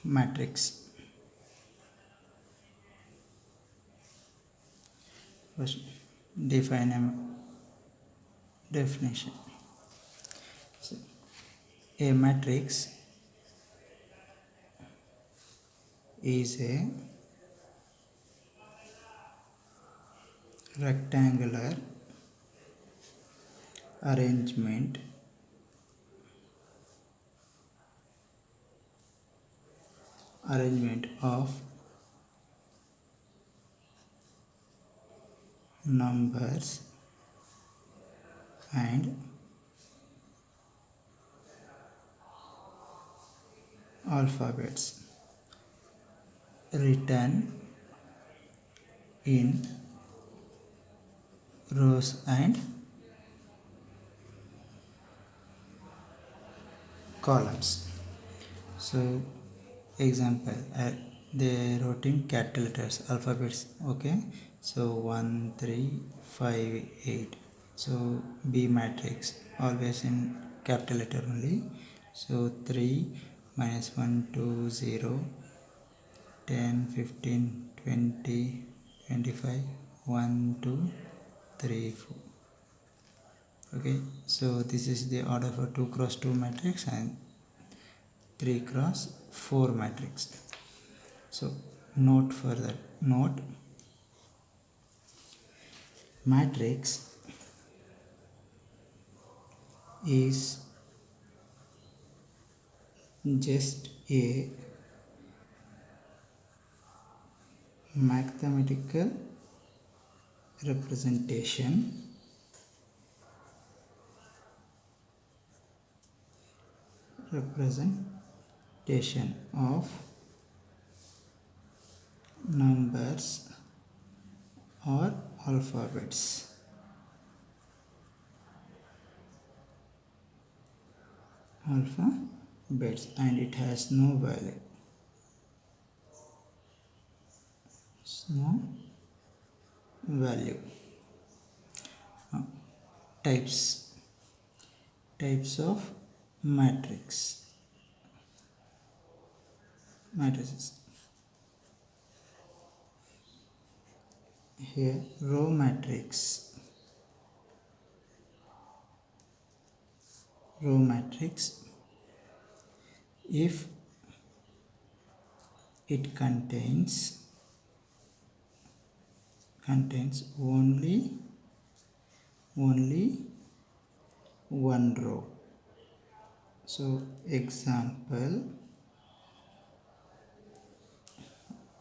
matrix. First, define a definition. So, a matrix is a rectangular arrangement of numbers and alphabets written in rows and columns. So example, they wrote in capital letters, alphabets. Okay, so 1 3 5 8. So B matrix always in capital letter only. So 3 minus 1 2 0 10 15 20 25 1 2 3 4. Okay, so this is the order for 2 cross 2 matrix and 3 cross 4 matrix. So note further, note matrix is just a mathematical representation of numbers or alphabets. And it has no value. Now, types of matrices. Here row matrix. If it contains only one row. So example,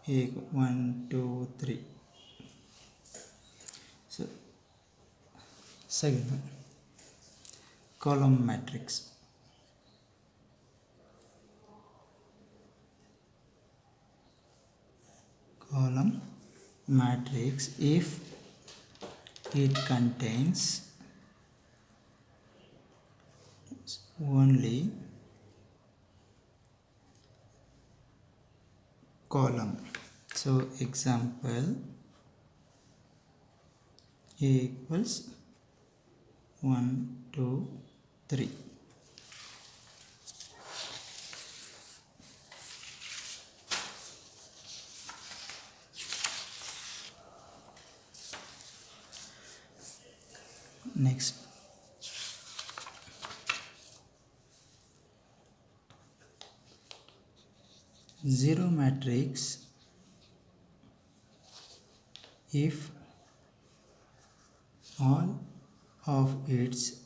A 1 2 3. So second one, column matrix. Column matrix if it contains only column. So example, A equals 1 2 3. Next, zero matrix if all of its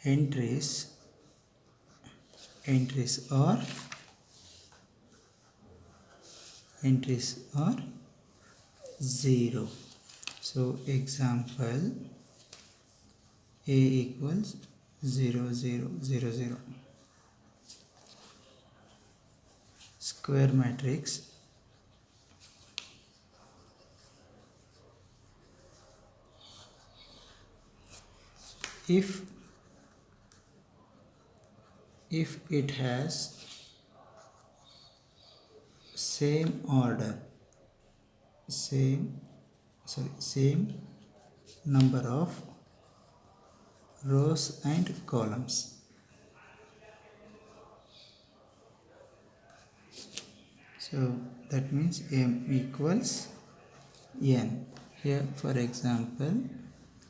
entries are zero. So example, A equals 0 0 0 0. Square matrix if it has same number of rows and columns. So that means m equals n. Here for example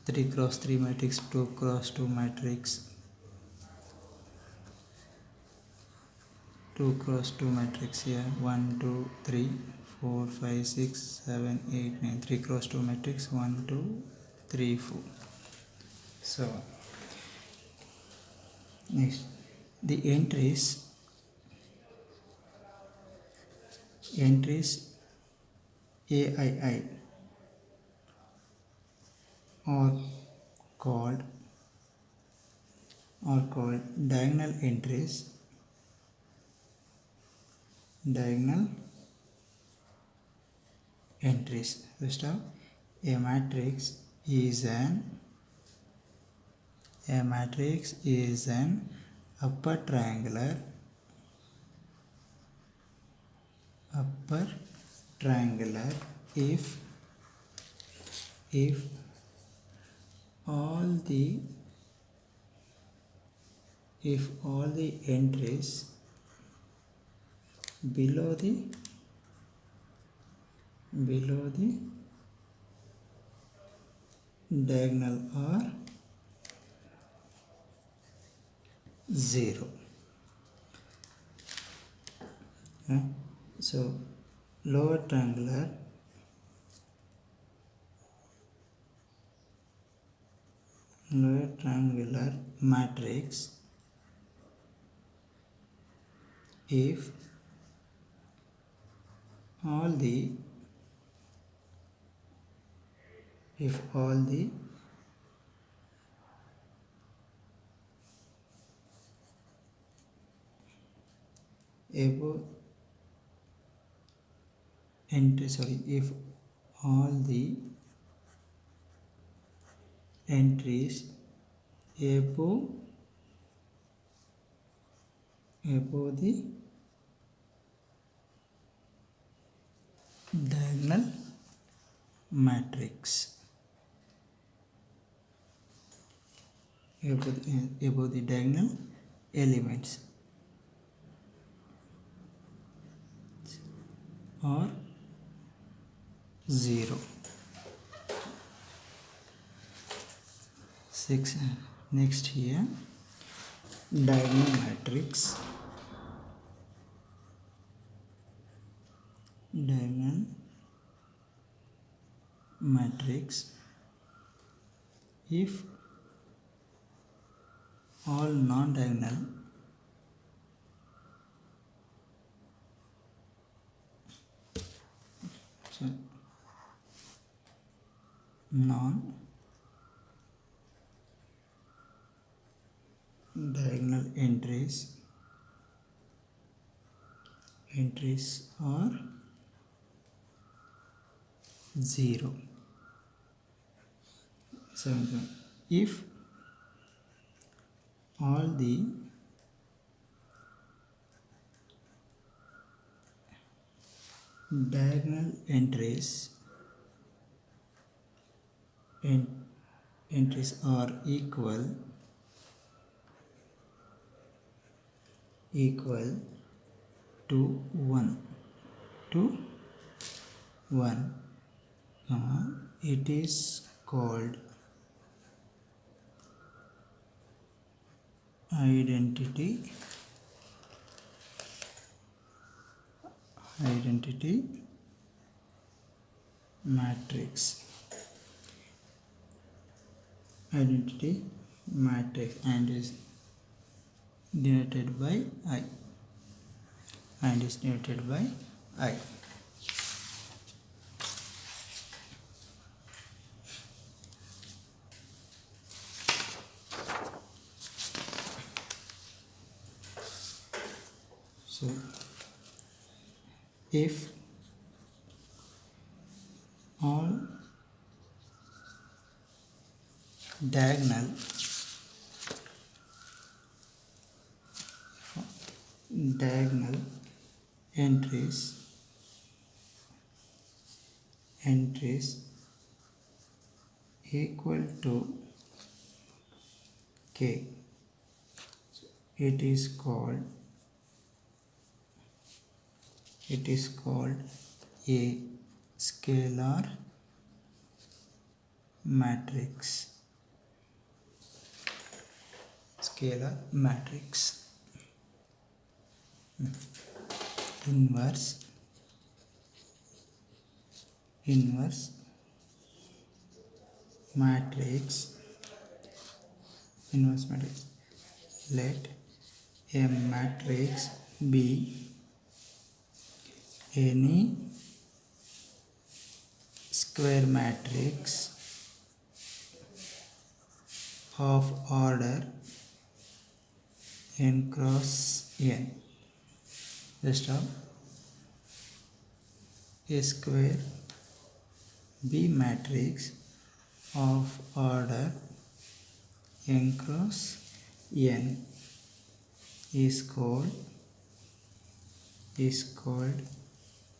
3 cross 3 matrix, 2 cross 2 matrix, 2 cross 2 matrix here 1 2 3 4 5 6 7 8 9, 3 cross 2 matrix 1 2 3 4. So next the entries AII are called diagonal entries. First of a matrix is an upper triangular if all the entries below the diagonal are 0. So lower triangular matrix if all the above if all the entries above the diagonal matrix, above the diagonal elements are 0. 6. Next here diagonal matrix if all non-diagonal non-diagonal entries are 0. 7. If all the diagonal entries are equal to 1 it is called identity matrix and is denoted by I So if all diagonal entries equal to k, it is called it is called a scalar matrix. Scalar matrix. Inverse matrix. Inverse matrix. Let a matrix be any square matrix of order n cross n. Just of a square B matrix of order n cross n is called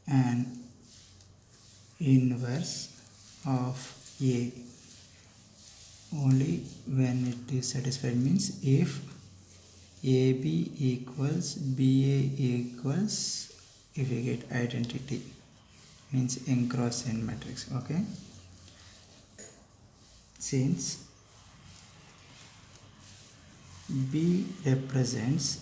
an inverse of A. Only when it is satisfied, means if AB equals BA equals, if we get identity, means n cross n matrix. Okay, since B represents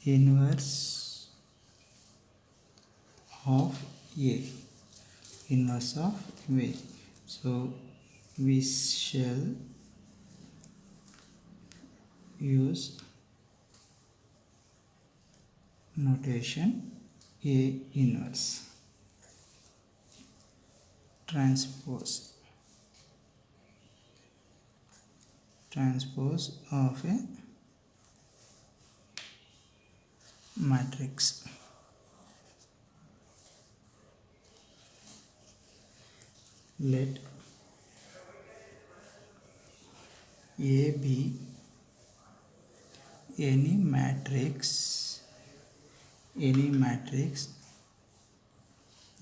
inverse of A, inverse of A. So we shall use notation A inverse transpose of a matrix. Let A be any matrix,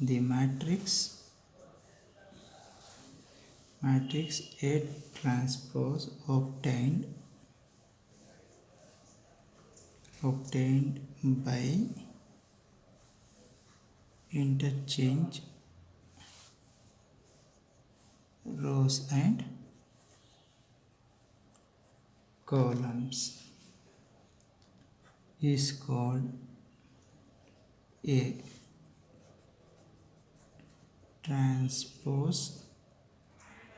the matrix A transpose obtained by interchange rows and columns is called a transpose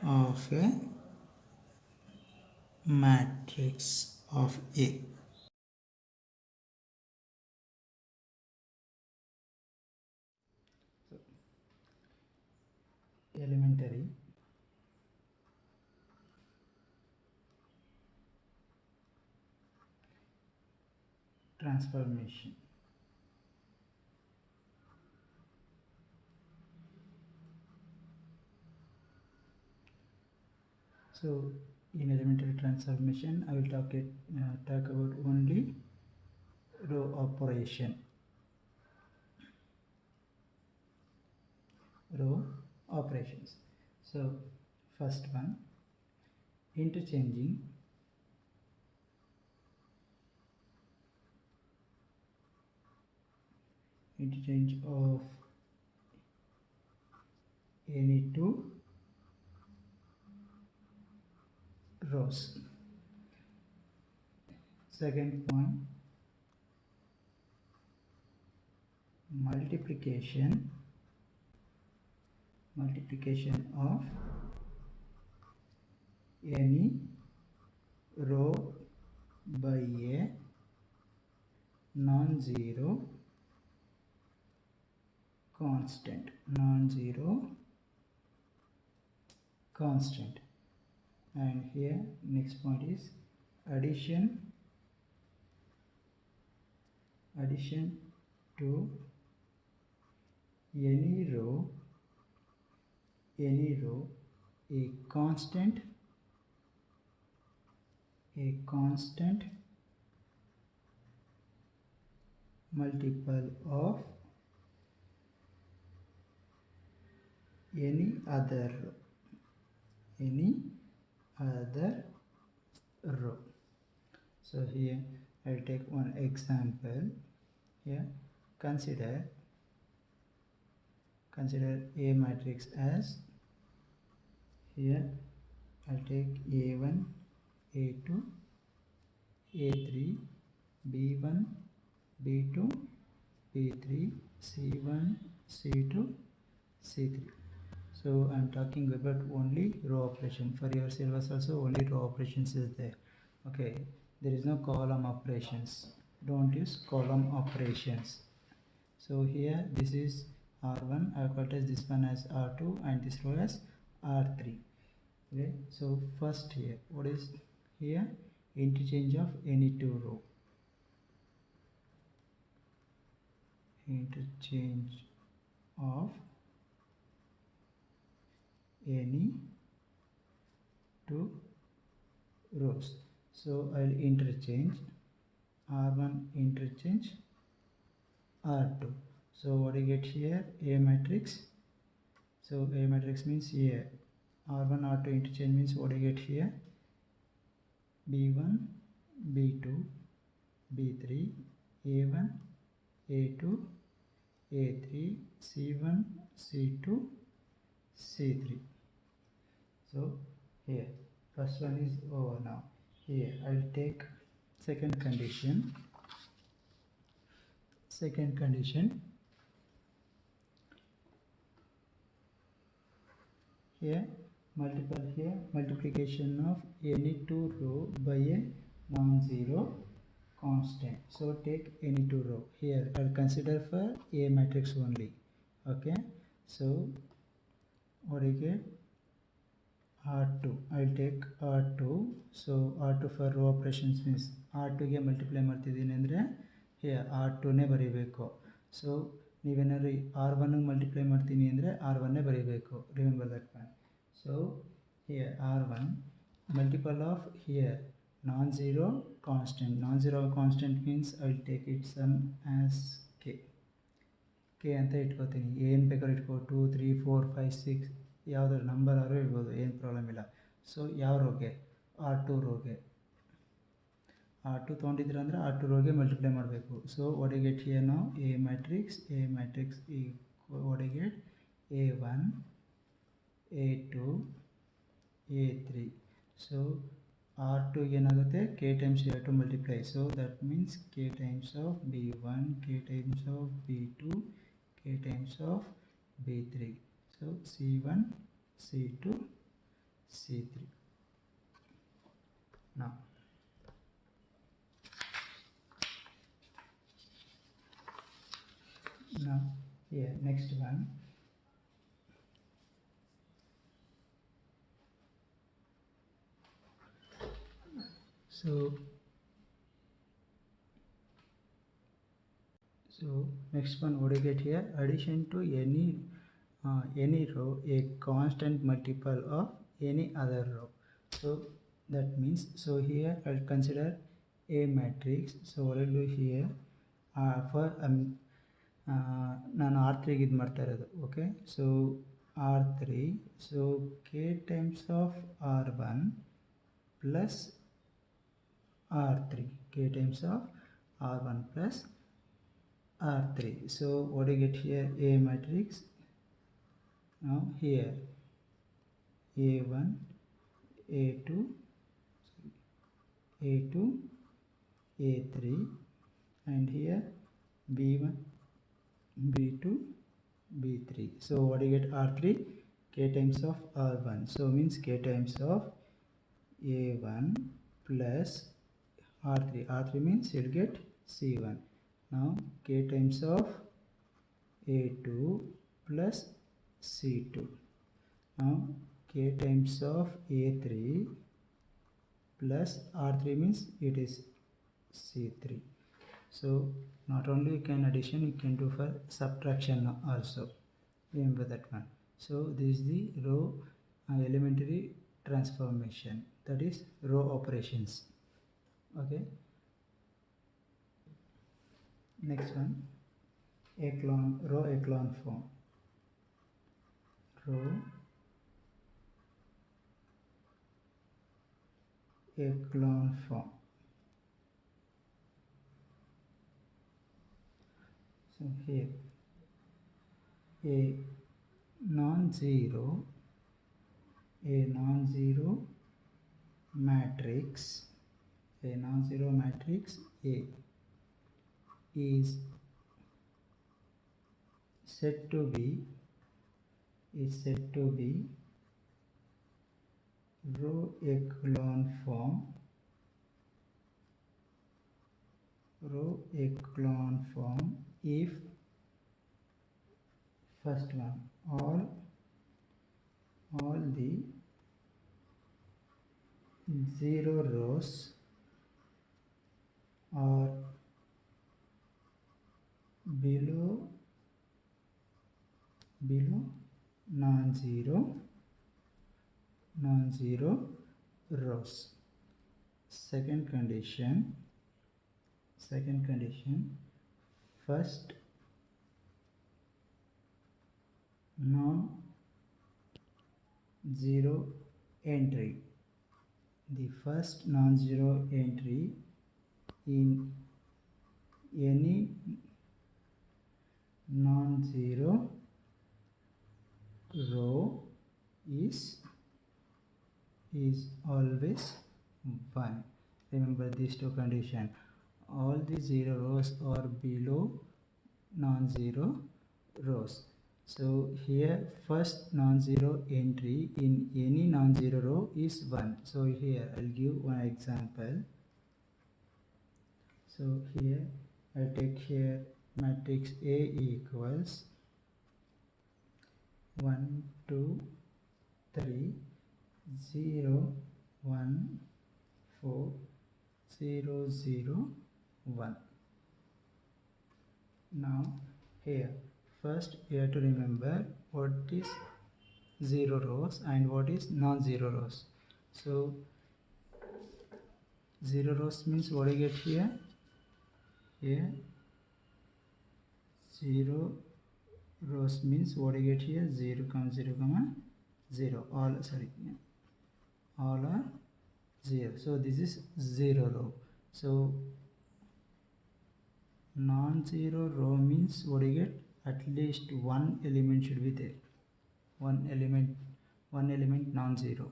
of a matrix of A. Elementary transformation. So in elementary transformation, I will talk about only row operations. So first one, interchanging interchange of any two rows. Second point, multiplication of any row by a non-zero constant. And here next point is addition to any row a constant multiple of any other row. any other row. So here I'll take one example. Here consider A matrix as, here I'll take A1, A2, A3, B1, B2, B3, C1, C2, C3. So I'm talking about only row operation. For your syllabus also only row operations is there. Okay, there is no column operations. Don't use column operations. So here this is R1, I have got as this one as R2 and this row as R3. Okay, so first here, what is here? Interchange of any two row. Interchange of any two rows. So I'll interchange R1 interchange R2. So what do you get here? A matrix. So A matrix means here R1 R2 interchange means what do you get here? B1 B2 B3 A1 A2 A3 C1 C2 C3. So here first one is over now. Here I'll take second condition. Here multiplication of any two row by a non-zero constant. So take any two row. Here I'll consider for A matrix only. Okay, so what do you get? R2. I'll take R2. So R2 for row operations means R2 ಗೆ multiply ಮಾಡ್ತಿದ್ದೀನಿ ಅಂದರೆ here R2 ನೇ ಬರೀಬೇಕು. So ನೀವೇನಾದ್ರು R1 multiply ಮಾಡ್ತೀನಿ ಅಂದರೆ R1 ನೇ ಬರೀಬೇಕು. Remember that one. So here R1 multiple of here non-zero constant. Non-zero constant means I'll take its sum as k. K ಅಂತ ಇಟ್ಕೋತೀನಿ. ಏನು ಬೇಕಾದ್ರೂ ಇಟ್ಕೋ 2 3 4 5 6 ಯಾವುದಾದ್ರು ನಂಬರ್ ಆದರೂ ಇರ್ಬೋದು, ಏನು ಪ್ರಾಬ್ಲಮ್ ಇಲ್ಲ. ಸೊ ಯಾವ ರೋಗೆ? R2 ರೋಗೆ. R2 ತೊಗೊಂಡಿದ್ರೆ ಅಂದರೆ R2 ರೋಗೆ ಮಲ್ಟಿಪ್ಲೈ ಮಾಡಬೇಕು. So what you get here ನಾವು? A matrix what you get? A1 A2 A3. So R2 ಏನಾಗುತ್ತೆ? K times you have to multiply. So that means K times of B1, K times of B2, K times of B3. So C1, C2, C3. Now here next one. So next one, what do you get here? Addition to any row a constant multiple of any other row. So that means, so here I'll consider A matrix. So what I'll do here, for ನಾನು R3 ಇದು ಮಾಡ್ತಾ ಇರೋದು. Okay, so R3, so K times of R1 plus R3, K times of R1 plus R3. So what do you get here? A matrix. Now here A1 A2 A3 and here B1 B2 B3. So what do you get? R3 K times of R1. So means K times of A1 plus R3. R3 means you'll get C1. Now K times of A2 plus C2. Now K times of A3 plus R3 means it is C3. So not only you can addition, you can do for subtraction also. Remember that one. So this is the row elementary transformation, that is row operations. Okay, next one, row echelon form. Row echelon form. So here a non-zero matrix A is said to be row echelon form if first one all the zero rows are below non-zero rows. Second condition, first non-zero entry. The first non-zero entry in any non-zero row is always 1. Remember these two conditions. All the zero rows are below non-zero rows. So here first non-zero entry in any non-zero row is 1. So here I'll give one example. So here I take here matrix A equals 1 2 3 0 1 4 0 0 1. Now here first you have to remember what is zero rows and what is non-zero rows. So zero rows means what I get here zero rows means what I get here 0 comma 0 comma 0 all are 0. So this is zero row. So non-zero row means what you get, at least one element should be there, one element non-zero.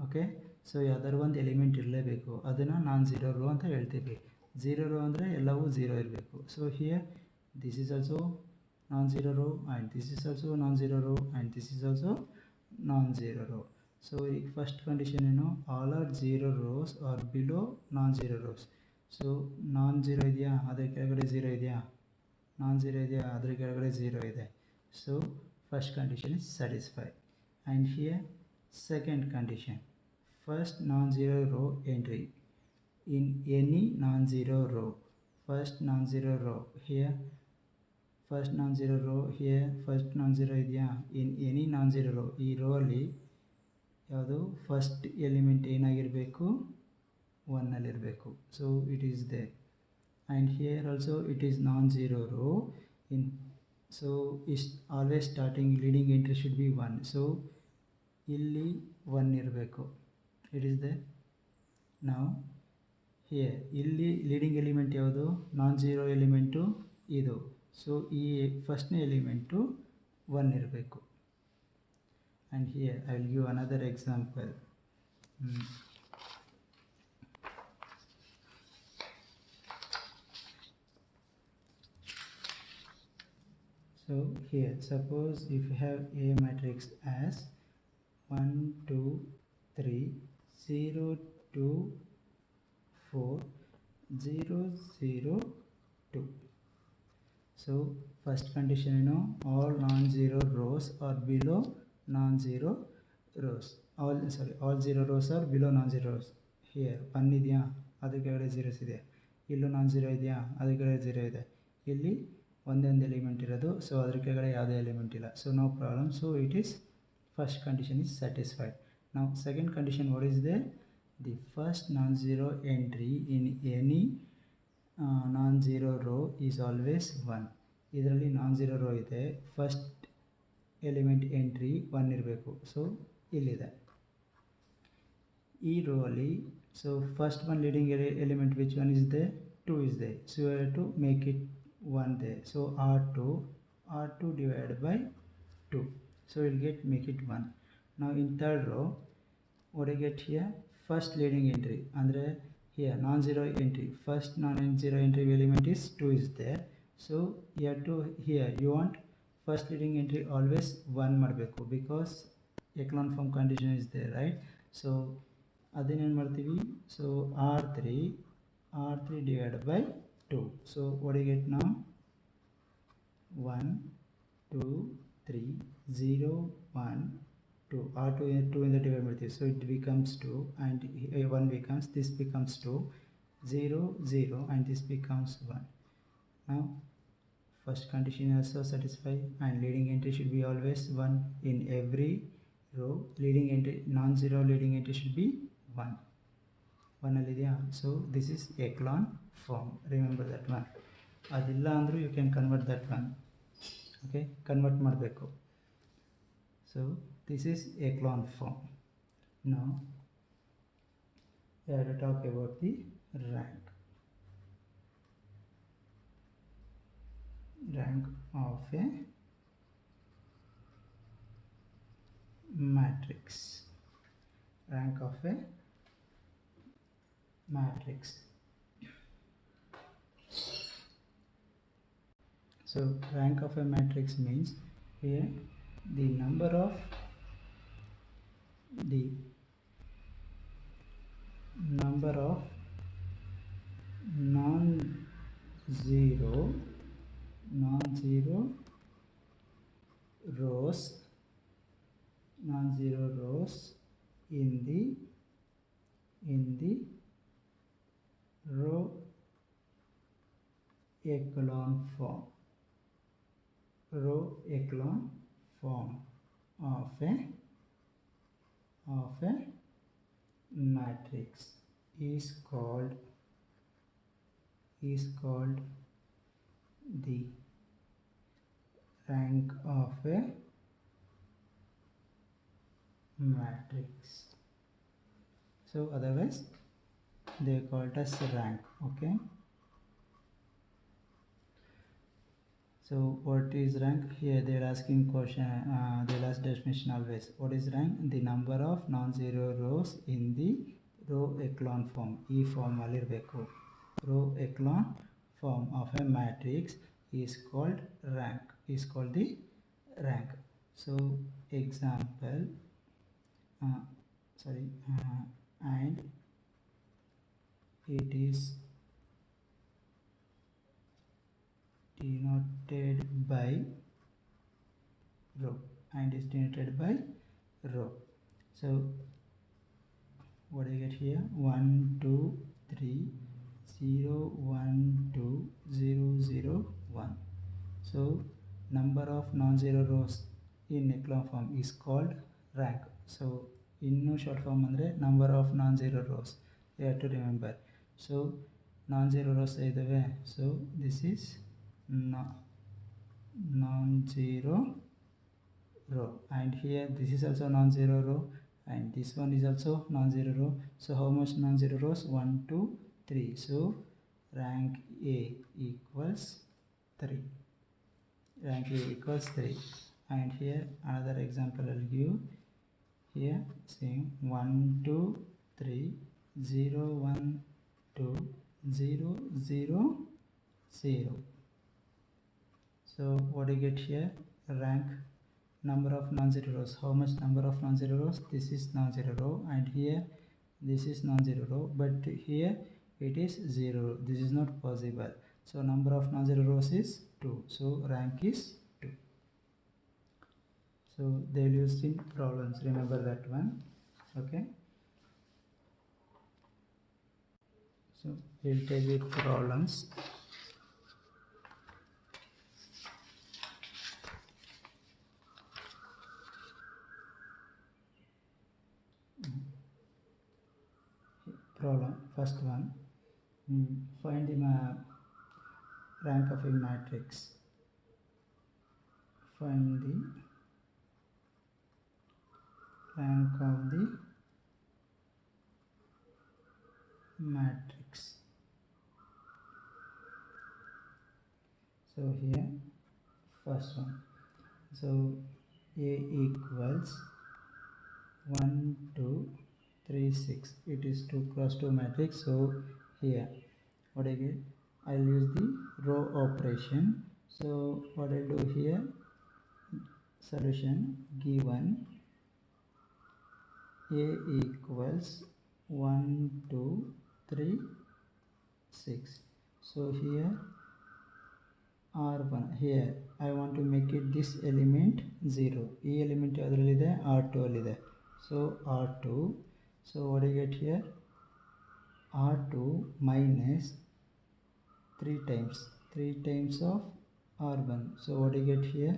Okay, so other one element irlebeku, adana non-zero row anta helteve. Zero row andre ellavu zero irbeku. So here this is also non-zero row and this is also non-zero row and this is also non-zero row. So first condition all are zero rows or below non-zero rows. So non-zero idea adar ಕೆಳಗಡೆ zero idea, non-zero idea adar ಕೆಳಗಡೆ zero ಇದೆ. So first condition is satisfied. And here second condition, first non-zero row entry in any non-zero row. First non-zero row here, first non-zero row here, first non-zero idea in any non-zero row. ಈ row ಅಲ್ಲಿ ಯಾವುದು first element ಏನಾಗಿರಬೇಕು, 1 ಅಲ್ಲಿ ಇರಬೇಕು. So it is there. And here also it is non-zero row in, so is always starting leading entry should be 1. so ಇಲ್ಲಿ 1 ಇರಬೇಕು. It is there. ನಾವು here ಇಲ್ಲಿ ಲೀಡಿಂಗ್ ಎಲಿಮೆಂಟ್ ಯಾವುದು, non-zero ಎಲಿಮೆಂಟು ಇದು. So ಈ ಫಸ್ಟ್ನೇ ಎಲಿಮೆಂಟು 1 ಇರಬೇಕು. And here I will give another example. So here suppose if you have A matrix as 1 2 3 0 2 4 0 0 2. So first condition all non-zero rows are below non-zero rows. All zero rows are below non-zero rows. Here 1 ಇದೆಯಾ, ಅದರ ಕೆಳಗಡೆ zeros ಇದೆ. ಇಲ್ಲೂ non-zero ಇದೆಯಾ, ಅದರ ಕೆಳಗಡೆ 0 ಇದೆ. ಇಲ್ಲಿ ಒಂದೇ ಎಲಿಮೆಂಟ್ ಇರೋದು, ಸೊ ಅದರ ಕೆಳಗಡೆ ಯಾವುದೇ ಎಲಿಮೆಂಟ್ ಇಲ್ಲ. So no problem. So it is first condition is satisfied. ನಾವು second condition what is they, the first non-zero entry in any non-zero row is always 1. ಇದರಲ್ಲಿ non-zero row ಇದೆ, ಫಸ್ಟ್ ಎಲಿಮೆಂಟ್ ಎಂಟ್ರಿ 1 ಇರಬೇಕು. So ಇಲ್ಲಿದೆ. E row ali, so first one leading element, which one is there? 2 is there, so we have to make it 1 there, so r2 divided by 2, so we'll get make it 1. Now in third row, what I get here? First leading entry, andre here non-zero entry, first non-zero entry element is 2 is there, so you have to, here you want first leading entry always 1 ಮಾಡಬೇಕು, because echelon form condition is there, right? So ಅದೇನೇನು ಮಾಡ್ತೀವಿ, so r3 divided by 2, so what do you get now? 1 2 3 0 1 2, r2 2 in the divided by 3, so it becomes 2, and 1 becomes, this becomes 2, 0 0, and this becomes 1. Now first condition also satisfied, and leading entry should be always 1 in every row. Leading entry, non-zero leading entry should be 1 alidya. So this is echelon form, remember that one. Adilla andru you can convert that one, okay, convert ಮಾಡಬೇಕು. So this is echelon form. Now we have to talk about the rank of a matrix. Rank of a matrix. So rank of a matrix means here the number of non-zero rows in the row echelon form of a matrix is called the rank of a matrix. So otherwise they call it as rank, okay. So what is rank? Here they are asking question, they'll ask definition always. What is rank? The number of non-zero rows in the row echelon form. E form alirbeku. Row echelon form of a matrix is called rank. Is called the rank. So example, and it is denoted by row, and is denoted by row. So what do you get here? 1 2 3 0 1 2 0 0 1. So number of non-zero rows in echelon form is called rank. So in short form andre number of non-zero rows, you have to remember. So non-zero rows idave, so this is non-zero row, and here this is also non-zero row, and this one is also non-zero row. So how much non-zero rows? 1 2 3. So rank A equals 3. Rank A equals 3. And here another example I'll give. Here same 1 2 3 0 1 2 0 0 0. So what do you get here? Rank, number of non-zero rows. How much number of non-zero rows? This is non-zero row, and here this is non-zero row, but here it is 0. This is not possible. So number of non-zero rows is 2. So rank is 2. So they will use in problems. Remember that one. Okay. So we'll take with problems. Problem first one, find the rank of a matrix. Find the rank of the matrix. So here first one, so A equals 1 2 3 6, it is 2 cross 2 matrix. So here what I get, I'll use the row operation. So what I'll do here, solution given A equals 1 2 3 6. So here R1, here I want to make it this element 0. E element yadralide R2 allide. So R2, so what I get here, R2 minus 3 times of R1. So what I get here,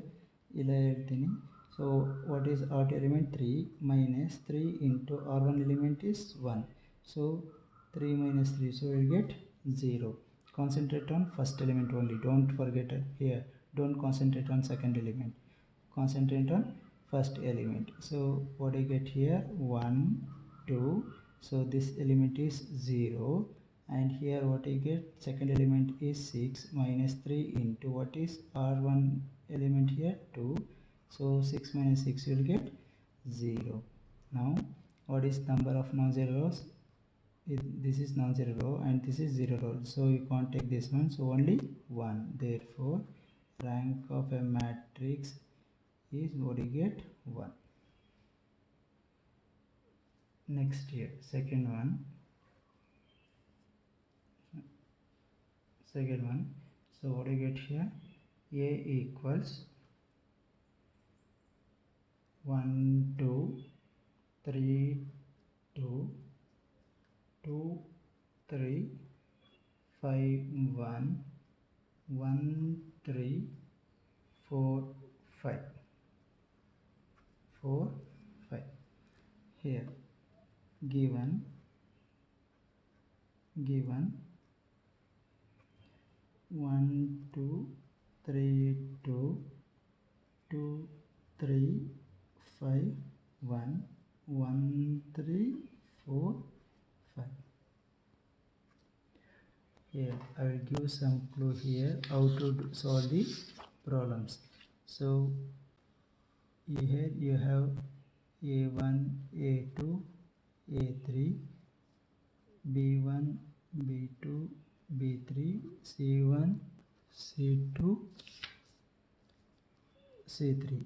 ila ಹೇಳ್ತೀನಿ. So what is R2 element, 3 minus 3 into R1 element is 1. So 3 minus 3, so we'll get 0. Concentrate on first element only, don't forget here, don't concentrate on second element, concentrate on first element. So what I get here, 1 2, so this element is 0, and here what I get, second element is 6 minus 3 into what is R1 element here, 2. So 6 minus 6, you will get 0. Now what is number of non-zero rows? This is non-zero row and this is 0 row, so you can't take this one, so only 1. Therefore rank of a matrix is what you get, 1. Next here, second one, so what do you get here, A equals 1 2 3 2 2 3 5 1 1 3 4 5 4 5. Here given 1 2 3 2 2 3 5 1 1 3 4 5. Here I will give some clue here how to solve the problems. So here you have A1 A2 A3 B1 B2 B3 C1 C2 C3.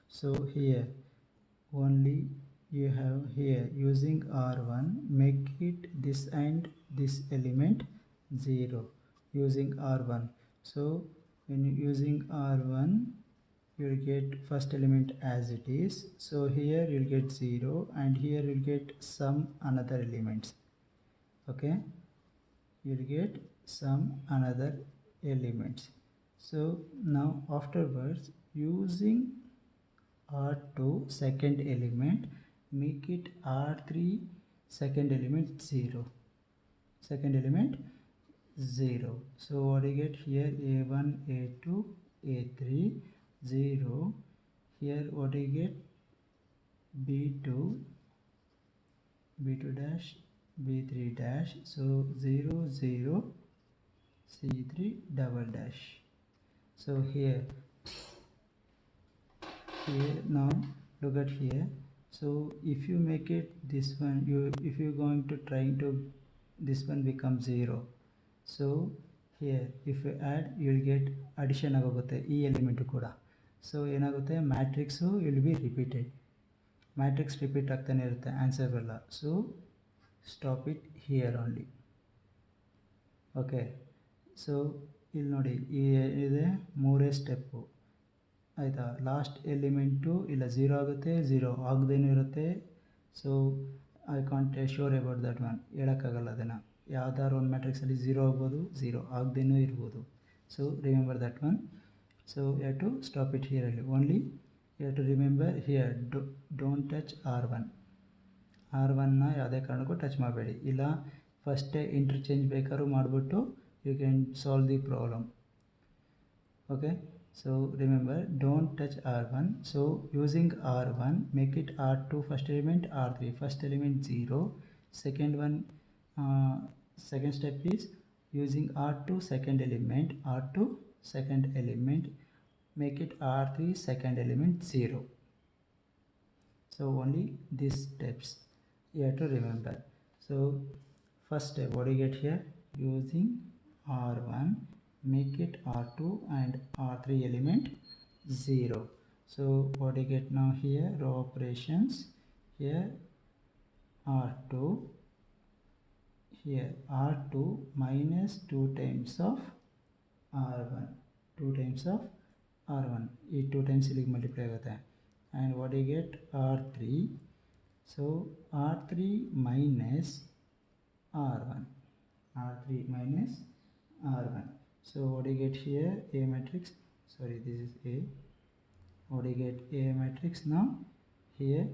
So here only you have here, using R1 make it this and this element 0 using R1. So when you using R1, you will get first element as it is, so here you will get 0 and here you will get some another elements. Okay, you will get some another elements. So now afterwards, using R2 second element, make it R3 second element 0, second element 0. So what do you get here, A1 A2 A3 0. Here what do you get, B2 B2 dash B3 dash, so 0 0 C3 double dash. So here now look at here. So if you make it this one, if you going to trying to this one become 0, so here if you add, you will get addition agogutte ee element kuda. So enagutte, matrix will be repeated, matrix repeat ಆಗ್ತಾನೆ ಇರುತ್ತೆ, answer ಬರಲ್ಲ. So stop it here only. Okay, so ಇಲ್ಲಿ ನೋಡಿ ಇದೆ ಮೂರೇ step ಆಯಿತಾ. Last element ಇಲ್ಲ 0 ಆಗುತ್ತೆ, 0 ಆಗದೇನೂ ಇರುತ್ತೆ. So I can't sure about that one, ಹೇಳೋಕ್ಕಾಗಲ್ಲ ಅದನ್ನು. ಯಾವ್ದಾದ್ರು ಒಂದು ಮ್ಯಾಟ್ರಿಕ್ಸಲ್ಲಿ 0 ಆಗ್ಬೋದು, 0 ಆಗದೇನೂ ಇರ್ಬೋದು. So remember that one. So you have to stop it here only. You have to remember here, don't touch R1. R1 ಯಾವುದೇ ಕಾರಣಕ್ಕೂ ಟಚ್ ಮಾಡಬೇಡಿ, ಇಲ್ಲ ಫಸ್ಟೇ ಇಂಟರ್ಚೇಂಜ್ ಬೇಕಾದ್ರೂ ಮಾಡಿಬಿಟ್ಟು you can solve the problem. Okay, so remember don't touch R1. So using R1 make it R2 first element, R3 first element 0, second one second step is using R2 second element, make it R3 second element 0. So only these steps you have to remember. So first step, what do you get here? Using R1, make it R2 and R3 element 0. So what do you get now here? Row operations, here R2, here R2 minus 2 times of R1, 2 times of R1, ये 2 times से multiply होता है. And what do you get? R3. So R3 minus R1, R3 minus R1. So what do you get here? A matrix, sorry, this is A. What do you get? A matrix. Now here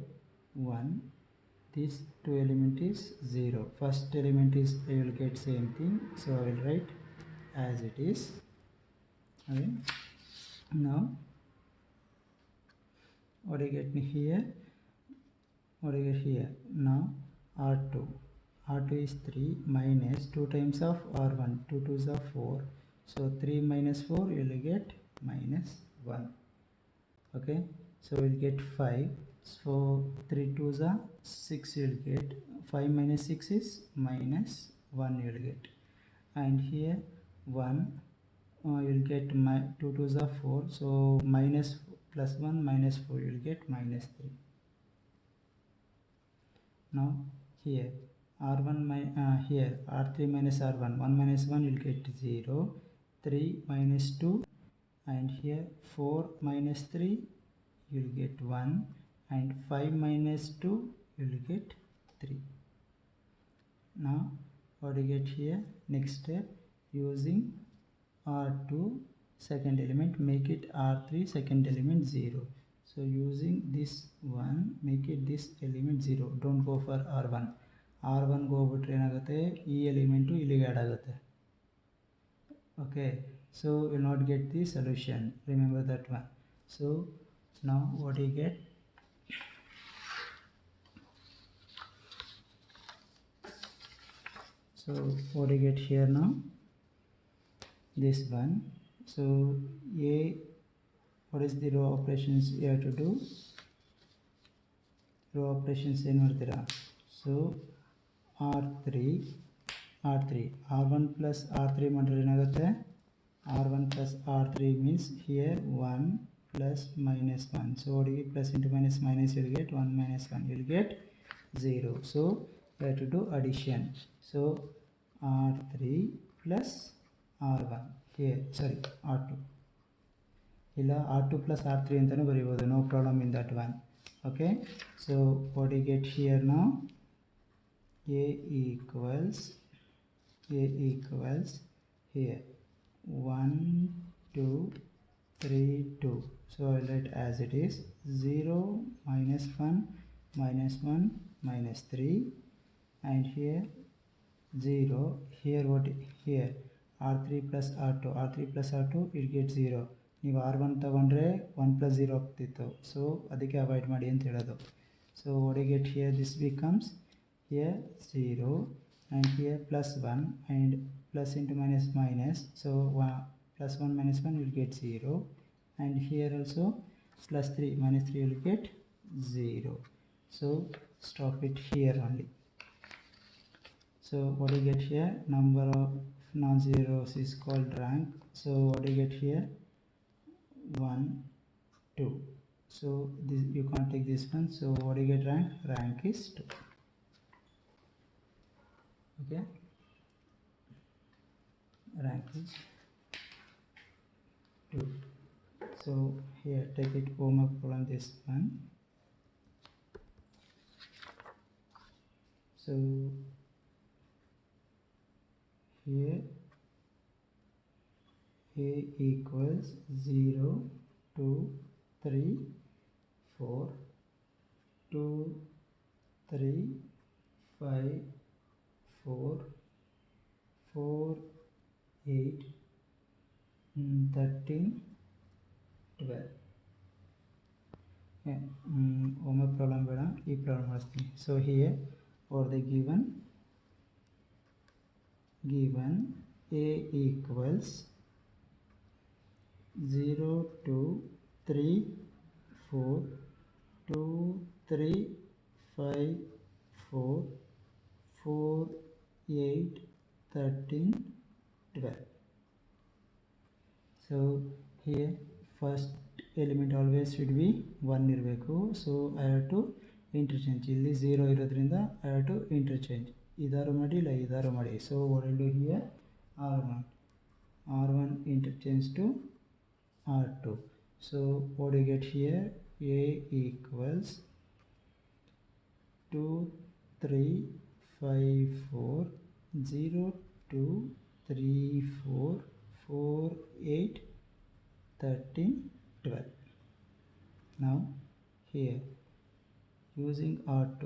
1, this 2 element is 0. First element is, I will get same thing, so I will write as it is. Okay. Now what do you get here? What do you get here? Now R2, R2 is 3 minus 2 times of R1, 2 2s are 4, so 3 minus 4 you will get minus 1. Okay, so we'll get 5, so 3 2s are 6, you will get 5 minus 6 is minus 1 you will get. And here 1, you will get 2 2s are 4, so minus plus 1 minus 4 you will get minus 3. Now here R1 here R3 minus R1, 1 minus 1 you will get 0, 3 minus 2, and here 4 minus 3 you will get 1, and 5 minus 2 you will get 3. Now what do you get here? Next step, using R2 second element, make it R3 second element 0. So using this one, make it this element 0. Don't go for R1. R1 go bitre ಏನಾಗುತ್ತೆ, ಈ element ಇಲ್ಲಿಗೆ add ಆಗುತ್ತೆ. Okay, so you will not get the solution, remember that one. So now what do you get? So what do you get here now? This one. So A, what is the row operations you have to do? Row operations ಏನು ಮಾಡ್ತೀರಾ? So R3 R1 plus R3 ಮಾಡಿದ್ರೆ ಏನಾಗುತ್ತೆ? R1 plus R3 means here 1 plus minus 1. So what do you get? Plus into minus minus you will get 1 minus 1, you will get 0. So you have to do addition. So R3 plus R1, here sorry R2, ಇಲ್ಲ R2 plus R3 ಅಂತಲೂ ಬರೀಬೋದು, no problem in that one. Okay, so what do you get here now? A equals here 1 2 3 2. So I will write as it is, 0 minus 1 minus 1 minus 3, and here 0, here what, here R3 plus R2 it gets 0. ನೀವು R1 ತಗೊಂಡ್ರೆ 1 plus 0 ಆಗ್ತಿತ್ತು, so ಅದಕ್ಕೆ avoid ಮಾಡಿ ಅಂತ ಹೇಳೋದು. So what do you get here? This becomes here 0, and here plus 1, and plus into minus minus, so plus 1 minus 1 will get 0, and here also plus 3 minus 3 will get 0. So stop it here only. So what do you get here? Number of non-zeros is called rank. So what do you get here? 1 2. So this you can't take this one, so what do you get? Rank is 2. Okay, rank is 2. So here take it homework problem, this one. So here A equals 0 2 3 4 2 3 5 4 4 8 13 12. homework problem ಬೇಡ, ಈ problem ಮಾಡಿಸ್ತೀನಿ. So here for the given given a equals 0 2 3 4 2 3 5 4 4 8 13 12. So here first element always should be 1 ಇರಬೇಕು. So I have to interchange. ಇಲ್ಲಿ 0 ಇರೋದ್ರಿಂದ I have to interchange. ಇದಾರು ಮಾಡಿ ಇಲ್ಲ ಇದಾರು ಮಾಡಿ. So what I do here, R1 interchange to R2. So what do you get here? A equals 2 3 5 4 0 2 3 4 4 8 13 12. Now here using R2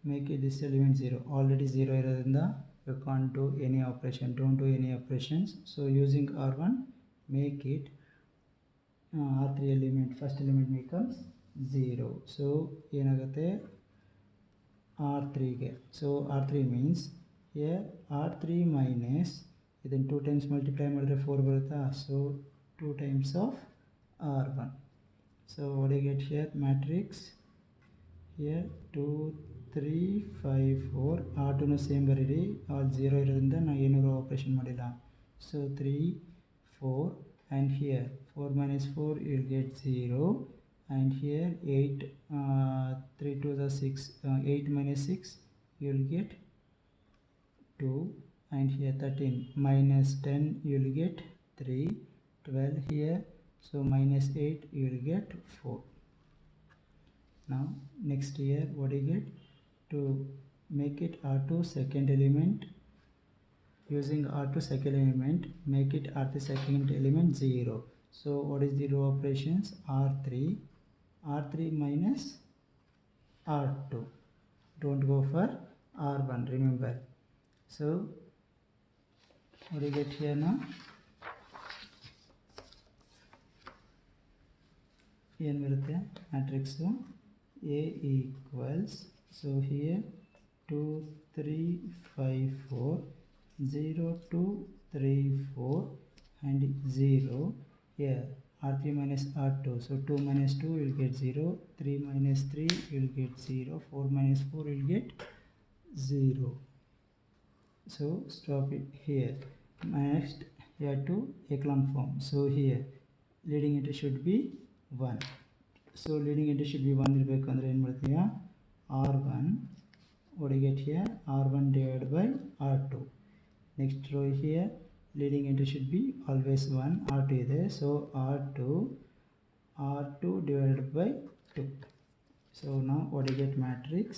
make it this element 0. Already 0 irodinda you can't do any operation, don't do any operations. So using R1 make it R3 element, first element becomes 0. So ಏನಾಗುತ್ತೆ R3 ಗೆ. So R3 means here R3 minus ಇದನ್ನು 2 times multiply ಮಾಡಿದ್ರೆ 4 ಬರುತ್ತಾ. So 2 times of R1. So what do you get here? Matrix here 2 3 5 4 R2 ನ same ಬರೀರಿ. All 0 ಇರೋದ್ರಿಂದ ನಾನು ಏನೂ ಆಪರೇಷನ್ ಮಾಡಿಲ್ಲ. So 3 4 and here 4 minus 4 you will get 0 and here 8 3 to the 6 8 minus 6 you will get 2 and here 13 minus 10 you will get 3 12 here, so minus 8 you will get 4. Now next here what do you get? To make it R2 second element, using R2 second element make it R3 second element 0. So what is the row operations? R3 minus R2, don't go for R1, remember. So what do you get here now? ಏನು ಬರುತ್ತೆ matrix A equals, so here 2 3 5 4 0 2 3 4 and 0 here R3 minus R2. So 2 minus 2 you will get 0, 3 minus 3 you will get 0, 4 minus 4 you will get 0. So stop it here. Next here to echelon form. So here leading entry should be 1. So leading entry should be 1 ಇರಬೇಕಂದ್ರೆ ಏನು ಮಾಡ್ತೀಯಾ R1 what do you get here? R1 divided by R2. Next row here leading entry should be always 1, R2 ಇದೆ. So R2 divided by 2. So now what do you get? Matrix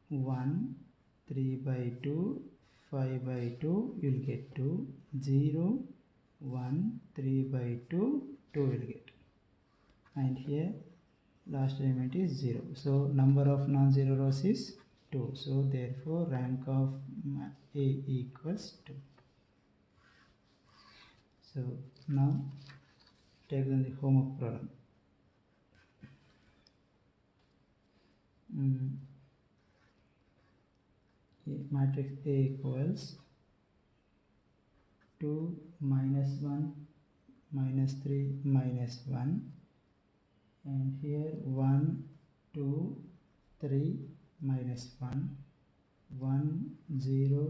1 3 by 2 5 by 2 you will get 2, 0 1 3 by 2 2 will get, and here last element is 0. So number of non-zero rows is 2. So therefore rank of A equals 2. So now take on the homework problem. Matrix A equals 2 minus 1 minus 3 minus 1, and here 1 2 3 minus 1 1 0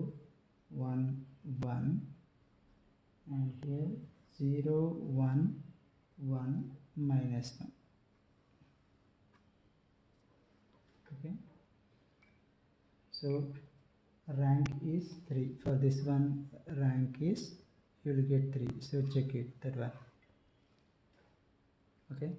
1 1, and here 0 1 1 minus 1. Okay, so rank is 3. For this one rank is you will get 3. So check it, that one. Okay.